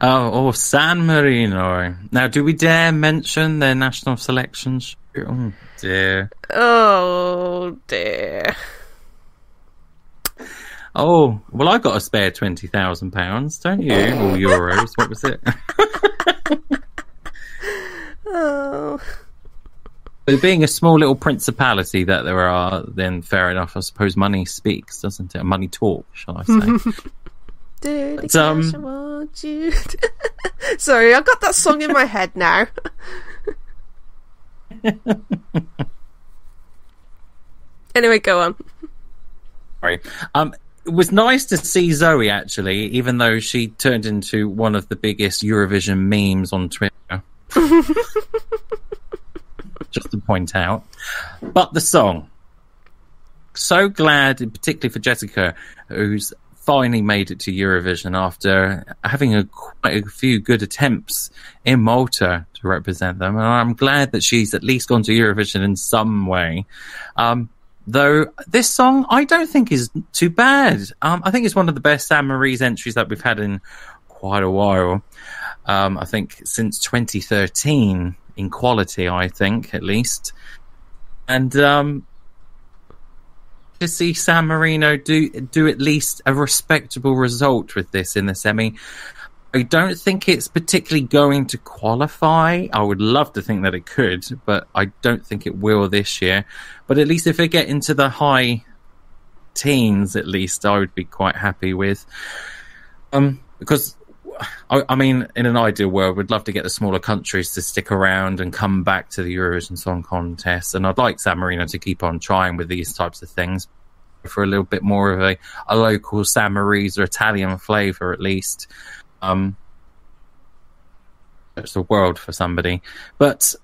Oh, San Marino. Now, do we dare mention their national selections? Oh, dear. Oh, dear. Oh, well, I got a spare £20,000, don't you? Or euros, what was it? Oh. But being a small little principality that there are, then fair enough. I suppose money speaks, doesn't it? Money talks, shall I say. Dirty cash, I want you. Sorry, I've got that song in my head now. Anyway, go on. Sorry. It was nice to see Zoe, actually, even though she turned into one of the biggest Eurovision memes on Twitter. Just to point out. But the song. So glad, particularly for Jessika, who's finally made it to Eurovision after having quite a few good attempts in Malta to represent them. And I'm glad that she's at least gone to Eurovision in some way. Though this song, I don't think is too bad. I think it's one of the best San Marie's entries that we've had in quite a while. I think since 2013 in quality, I think, at least. And to see San Marino do at least a respectable result with this in the semi. I don't think it's particularly going to qualify. I would love to think that it could, but I don't think it will this year. But at least if they get into the high teens, at least, I would be quite happy with. Because, I mean, in an ideal world, we'd love to get the smaller countries to stick around and come back to the Eurovision Song Contest. And I'd like San Marino to keep on trying with these types of things for a little bit more of a local San Maries or Italian flavour, at least. It's a world for somebody. But,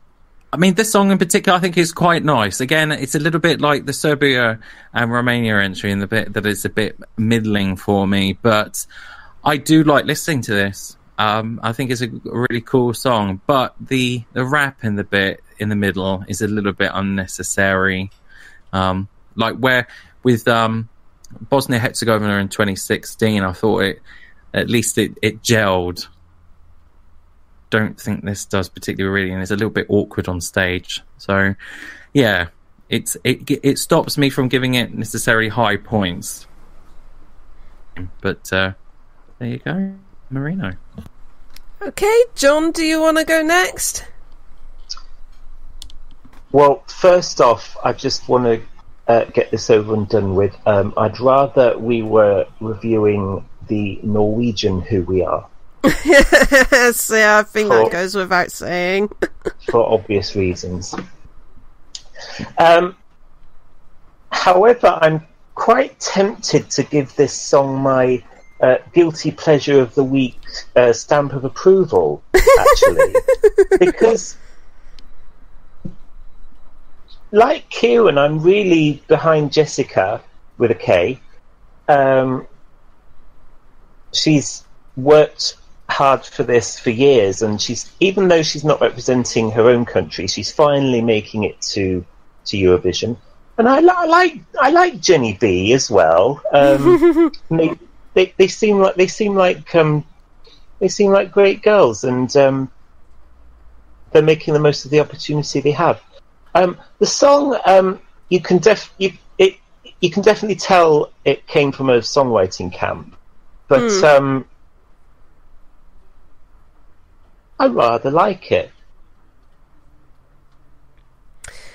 I mean, this song in particular, I think is quite nice. Again, it's a little bit like the Serbia and Romania entry in the bit that it's a bit middling for me. But I do like listening to this. I think it's a really cool song. But the rap in the bit in the middle is a little bit unnecessary. Like where with Bosnia-Herzegovina in 2016, I thought at least it gelled. Don't think this does particularly really, and it's a little bit awkward on stage. So, yeah, it stops me from giving it necessarily high points. But there you go, Marino. Okay, John, do you want to go next? Well, first off, I just want to get this over and done with. I'd rather we were reviewing the Norwegian Who We Are. Yes, yeah, I think that goes without saying. For obvious reasons. However, I'm quite tempted to give this song my guilty pleasure of the week stamp of approval, actually. Because, like Ciaran, I'm really behind Jessika with a K. She's worked hard for this for years, and she's, even though she's not representing her own country, she's finally making it to Eurovision. And I like Jenny B as well. They seem like great girls, and they're making the most of the opportunity they have. The song, you can definitely tell it came from a songwriting camp, but I rather like it,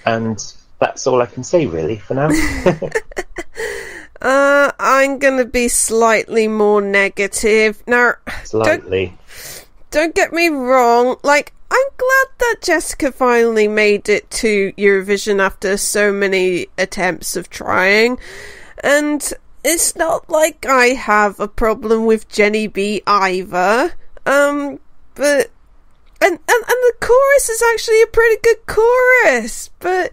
and that's all I can say really for now. I'm gonna be slightly more negative now. Slightly. Don't get me wrong. Like, I'm glad that Jessika finally made it to Eurovision after so many attempts of trying, and it's not like I have a problem with Jenny B either. But and the cool this is actually a pretty good chorus, but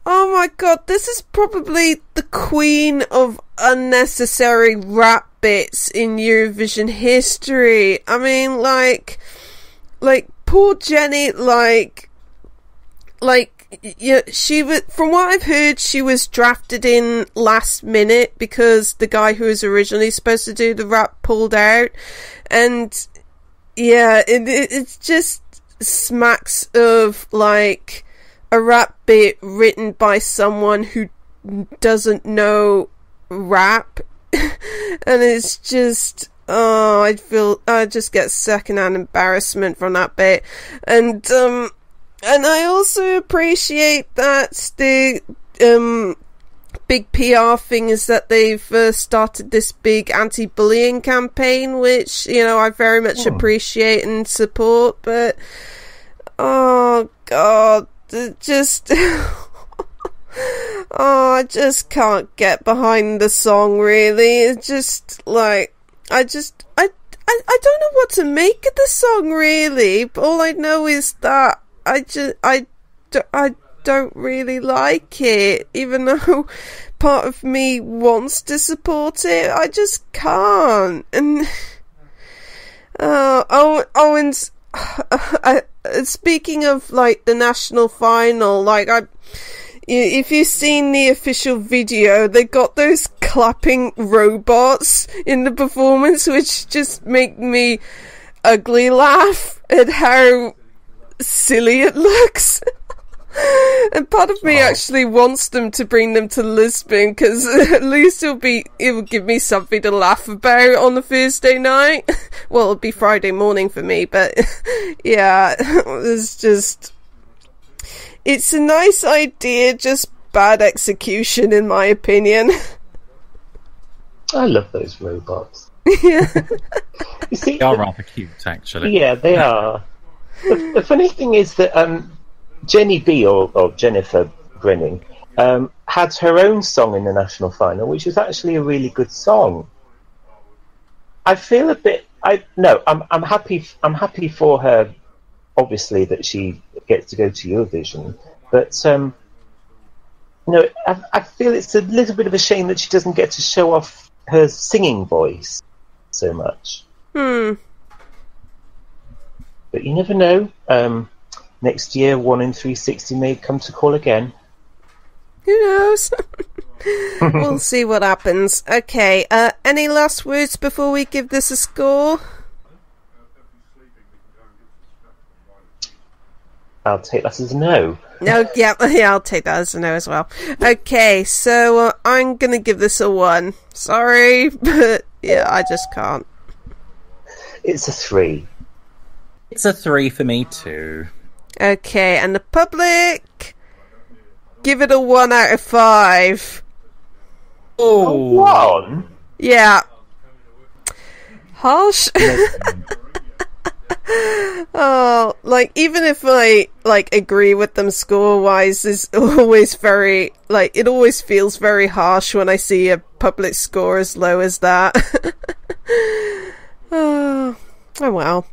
oh my god, this is probably the queen of unnecessary rap bits in Eurovision history. I mean, like poor Jenny, yeah, she was, from what I've heard, she was drafted in last minute because the guy who was originally supposed to do the rap pulled out, and yeah, it's just smacks of like a rap bit written by someone who doesn't know rap, and it's just, oh, I just get secondhand embarrassment from that bit, and I also appreciate that the big PR thing is that they've started this big anti-bullying campaign, which, you know, I very much appreciate and support, but oh god, it just oh, I just can't get behind the song, really. It's just like, I don't know what to make of the song, really, but all I know is that I don't really like it, even though part of me wants to support it. I just can't. And speaking of like the national final, like if you've seen the official video, they got those clapping robots in the performance, which just make me ugly laugh at how silly it looks. And part of me actually wants them to bring them to Lisbon, because at least it will give me something to laugh about on the Thursday night. Well, it'll be Friday morning for me, but yeah, it's a nice idea, just bad execution in my opinion. I love those robots. Yeah. You see, They are rather cute, actually. yeah, they are. The funny thing is that Jenny B, or Jenifer Brening, had her own song in the national final, which was actually a really good song. I feel a bit. I'm happy. I'm happy for her, obviously, that she gets to go to Eurovision. But I feel it's a little bit of a shame that she doesn't get to show off her singing voice so much. But you never know. Next year, 1 in 360 may come to call again. Who knows? We'll see what happens. Okay, any last words before we give this a score? I'll take that as a no. No, yeah, I'll take that as a no as well. Okay, so I'm going to give this a 1. Sorry, but yeah, I just can't. It's a 3. It's a 3 for me too. Okay, and the public, give it a 1 out of 5. Oh, 1? Yeah. Harsh. Oh, like, even if I, like, agree with them score-wise, is always very, like, it always feels very harsh when I see a public score as low as that. Oh well.